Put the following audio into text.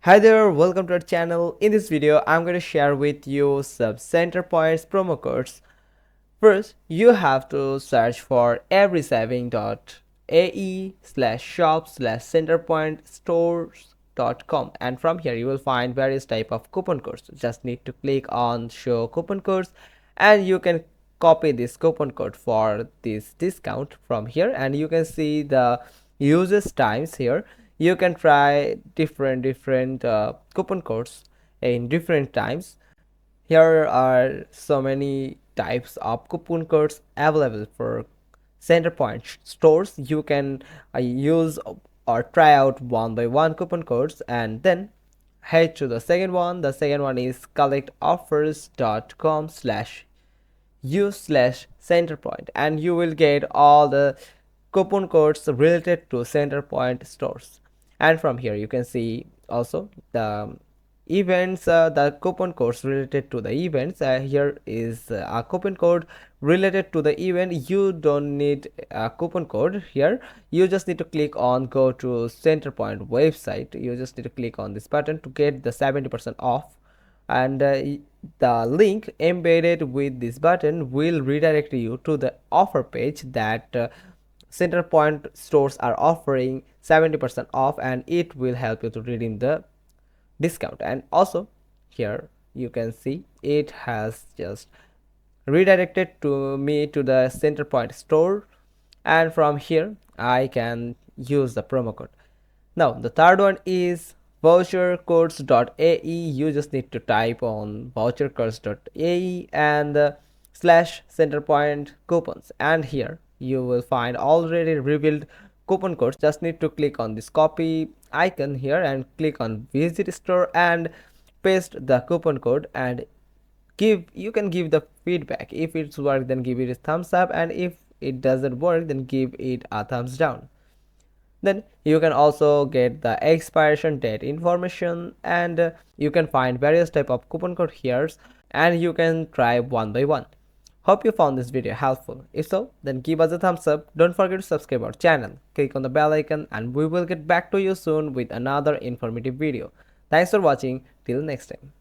Hi there, welcome to our channel. In this video, I'm going to share with you some Centrepoint's promo codes. First, you have to search for everysaving.ae/shop/centrepointstores.com, and from here you will find various type of coupon codes. Just need to click on show coupon codes and you can copy this coupon code for this discount from here, and you can see the usage times here. You can try different coupon codes in different times. Here are so many types of coupon codes available for Centrepoint stores. You can use or try out one by one coupon codes and then head to the second one. The second one is collectoffers.com/u/Centrepoint, and you will get all the coupon codes related to Centrepoint stores. And from here you can see also the events, the coupon codes related to the events. Here is a coupon code related to the event. You don't need a coupon code here. You just need to click on go to Centrepoint website. You just need to click on this button to get the 70% off, and the link embedded with this button will redirect you to the offer page that Centrepoint stores are offering 70% off, and it will help you to redeem the discount. And also here you can see it has just redirected to me to the Centrepoint store, and from here I can use the promo code. Now the third one is vouchercodes.ae. You just need to type on vouchercodes.ae and slash Centrepoint coupons, and here you will find already revealed coupon codes. Just need to click on this copy icon here and click on visit store and paste the coupon code, and you can give the feedback. If it's work, then give it a thumbs up, and if it doesn't work, then give it a thumbs down. Then you can also get the expiration date information, and you can find various type of coupon code here, and you can try one by one. Hope you found this video helpful. If so, then give us a thumbs up. Don't forget to subscribe our channel, click on the bell icon, and we will get back to you soon with another informative video. Thanks for watching. Till next time.